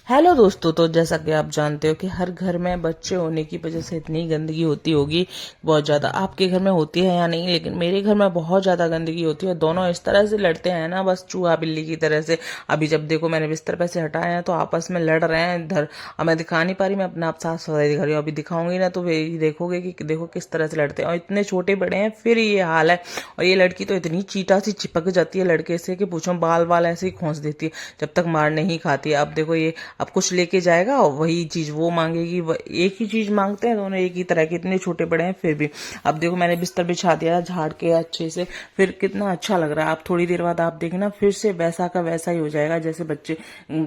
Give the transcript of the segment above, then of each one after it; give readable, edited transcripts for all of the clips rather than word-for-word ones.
Hello दोस्तों, तो जैसा कि आप जानते हो कि हर घर में बच्चे होने की वजह से इतनी गंदगी होती होगी बहुत ज़्यादा। आपके घर में होती है या नहीं, लेकिन मेरे घर में बहुत ज़्यादा गंदगी होती है। दोनों इस तरह से लड़ते हैं ना, बस चूहा बिल्ली की तरह से। अभी जब देखो मैंने बिस्तर पे से हटाए हैं तो आपस में लड़ रहे हैं इधर। अब मैं दिखा नहीं पा रही, मैं अपना आप साफ सफाई दिखा रही हूँ। अभी दिखाऊंगी ना तो वही देखोगे कि देखो किस तरह से लड़ते हैं, और इतने छोटे बड़े हैं फिर ये हाल है। और ये लड़की तो इतनी चीटा सी चिपक जाती है लड़के से कि पूछो, बाल बाल ऐसे ही खोस देती है जब तक मार नहीं खाती। अब देखो ये अब कुछ लेके जाएगा और वही चीज वो मांगेगी, एक ही चीज मांगते हैं दोनों एक ही तरह के, इतने छोटे बड़े हैं फिर भी। अब देखो मैंने बिस्तर बिछा दिया झाड़ के अच्छे से, फिर कितना अच्छा लग रहा है। अब थोड़ी देर बाद आप देखना फिर से वैसा का वैसा ही हो जाएगा जैसे बच्चे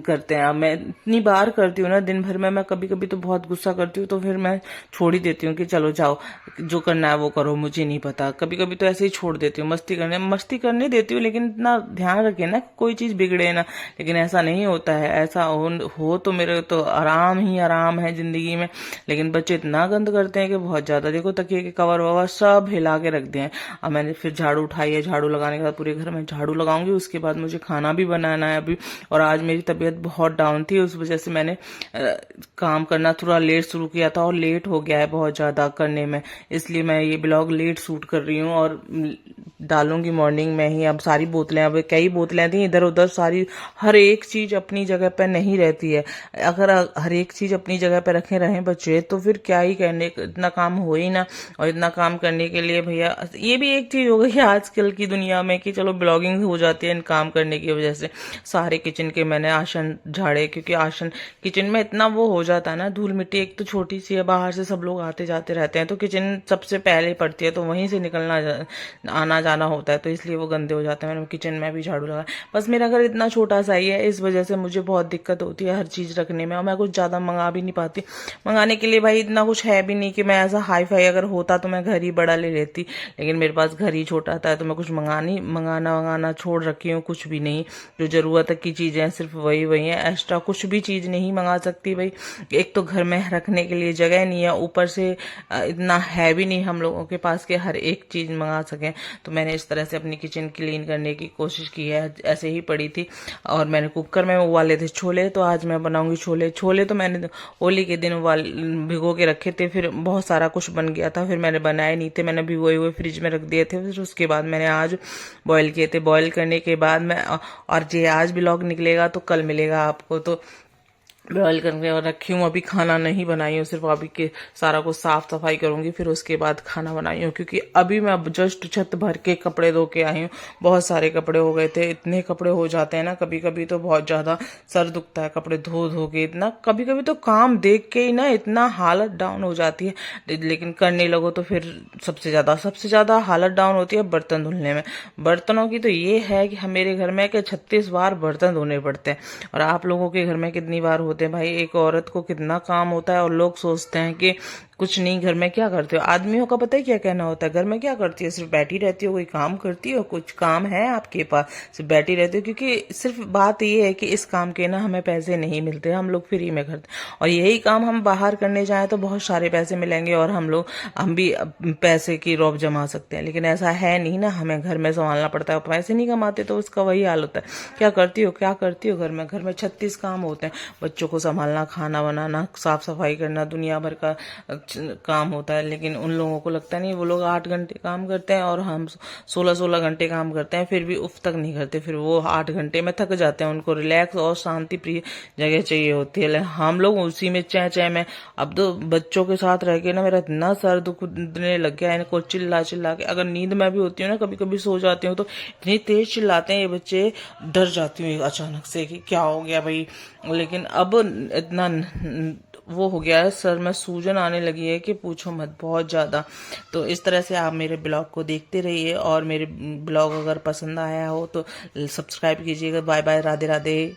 करते हैं। अब मैं इतनी बार करती हूँ ना दिन भर में, मैं कभी कभी तो बहुत गुस्सा करती हूँ तो फिर मैं छोड़ ही देती हूँ कि चलो जाओ जो करना है वो करो, मुझे नहीं पता। कभी कभी तो ऐसे ही छोड़ देती हूँ, मस्ती करने देती हूँ, लेकिन इतना ध्यान रखे ना कोई चीज बिगड़े ना। लेकिन ऐसा नहीं होता है, ऐसा हो तो मेरे तो आराम ही आराम है जिंदगी में। लेकिन बच्चे इतना गंद करते हैं कि बहुत ज्यादा। देखो तकिए के कवर ववर सब हिला के रख दिए हैं। अब मैंने फिर झाड़ू उठाई है, झाड़ू लगाने के बाद पूरे घर में झाड़ू लगाऊंगी, उसके बाद मुझे खाना भी बनाना है अभी। और आज मेरी तबीयत बहुत डाउन थी, उस वजह से मैंने काम करना थोड़ा लेट शुरू किया था और लेट हो गया है बहुत ज्यादा करने में। इसलिए मैं ये ब्लॉग लेट शूट कर रही हूँ और डालूंगी मॉर्निंग में ही। अब सारी बोतलें, अब कई बोतलें थी इधर उधर सारी, हर एक चीज अपनी जगह पर नहीं रहती है। अगर हर एक चीज अपनी जगह पर रखे रहें बच्चे तो फिर क्या ही करने, इतना काम हो ही ना। और इतना काम करने के लिए भैया ये भी एक चीज हो गई है आजकल की दुनिया में कि चलो ब्लॉगिंग हो जाती है इन काम करने की वजह से। सारे किचन के मैंने आसन झाड़े, क्योंकि आसन किचन में इतना वो हो जाता है ना, धूल मिट्टी। एक तो छोटी सी है, बाहर से सब लोग आते जाते रहते हैं तो किचन सबसे पहले पड़ती है, तो वहीं से आना जाना होता है, तो इसलिए वो गंदे हो जाते हैं। मैंने किचन में भी झाड़ू लगा। बस मेरा घर इतना छोटा सा ही है, इस वजह से मुझे बहुत दिक्कत होती है हर चीज रखने में, और मैं कुछ ज्यादा मंगा भी नहीं पाती। मंगाने के लिए भाई इतना कुछ है भी नहीं कि मैं ऐसा हाई फाई, अगर होता तो मैं घर ही बड़ा ले लेती, लेकिन मेरे पास घर ही छोटा था तो मैं कुछ मंगाना छोड़ रखी हूँ। कुछ भी नहीं, जो जरूरत की चीजें हैं सिर्फ वही वही है, एक्स्ट्रा कुछ भी चीज नहीं मंगा सकती भाई। एक तो घर में रखने के लिए जगह नहीं है, ऊपर से इतना है भी नहीं हम लोगों के पास कि हर एक चीज मंगा सकें। तो मैंने इस तरह से अपनी किचन क्लीन करने की कोशिश की है, ऐसे ही पड़ी थी। और मैंने कुकर में उबाले थे छोले, तो आज मैं बनाऊंगी छोले। छोले तो मैंने होली के दिन उबाल भिगो के रखे थे, फिर बहुत सारा कुछ बन गया था, फिर मैंने बनाए नहीं थे, मैंने भिगोए हुए फ्रिज में रख दिए थे। फिर उसके बाद मैंने आज बॉईल किए थे। बॉईल करने के बाद मैं, और ये आज ब्लॉग निकलेगा तो कल मिलेगा आपको, तो बॉयल करके और रखी हूँ। अभी खाना नहीं बनाई हूँ, सिर्फ अभी के सारा कुछ साफ सफाई करूंगी फिर उसके बाद खाना बनाई हूँ, क्योंकि अभी मैं अब जस्ट छत भर के कपड़े धो के आई हूँ। बहुत सारे कपड़े हो गए थे, इतने कपड़े हो जाते हैं ना कभी कभी तो बहुत ज्यादा सर दुखता है कपड़े धो धो के इतना। कभी कभी तो काम देख के ही ना इतना हालत डाउन हो जाती है, लेकिन करने लगो तो फिर सबसे ज्यादा हालत डाउन होती है बर्तन धुलने में। बर्तनों की तो ये है कि मेरे घर में 36 बार बर्तन धोने पड़ते हैं, और आप लोगों के घर में कितनी बार होते हैं भाई? एक औरत को कितना काम होता है, और लोग सोचते हैं कि कुछ नहीं, घर में क्या करते हो। आदमियों का पता है क्या कहना होता है, घर में क्या करती हो, सिर्फ बैठी रहती हो, कोई काम करती हो, कुछ काम है आपके पास, सिर्फ बैठी रहती हो। क्योंकि सिर्फ बात ये है कि इस काम के ना हमें पैसे नहीं मिलते, हम लोग फ्री में करते हैं, और यही काम हम बाहर करने जाएं तो बहुत सारे पैसे मिलेंगे और हम भी पैसे की रौब जमा सकते हैं। लेकिन ऐसा है नहीं ना, हमें घर में संभालना पड़ता है, पैसे नहीं कमाते तो उसका वही हाल होता है। क्या करती हो घर में 36 काम होते हैं, बच्चों को संभालना, खाना बनाना, साफ सफाई करना, दुनिया भर का काम होता है। लेकिन उन लोगों को लगता नहीं, वो लोग 8 घंटे काम करते हैं और हम 16-16 घंटे काम करते हैं, फिर भी उफ तक नहीं करते। फिर वो 8 घंटे में थक जाते हैं, उनको रिलैक्स और शांति प्रिय जगह चाहिए होती है। हम लोग उसी में चै में। अब तो बच्चों के साथ रह के ना मेरा इतना सर दुखने लग गया है, इनको चिल्ला चिल्ला के। अगर नींद में भी होती हूँ ना, कभी कभी सो जाती हूँ तो इतनी तेज चिल्लाते हैं ये बच्चे, डर जाती हूँ अचानक से कि क्या हो गया भाई। लेकिन अब इतना वो हो गया है, सर में सूजन आने लगी है कि पूछो मत, बहुत ज्यादा। तो इस तरह से आप मेरे ब्लॉग को देखते रहिए, और मेरे ब्लॉग अगर पसंद आया हो तो सब्सक्राइब कीजिएगा। Bye bye, Radhe Radhe.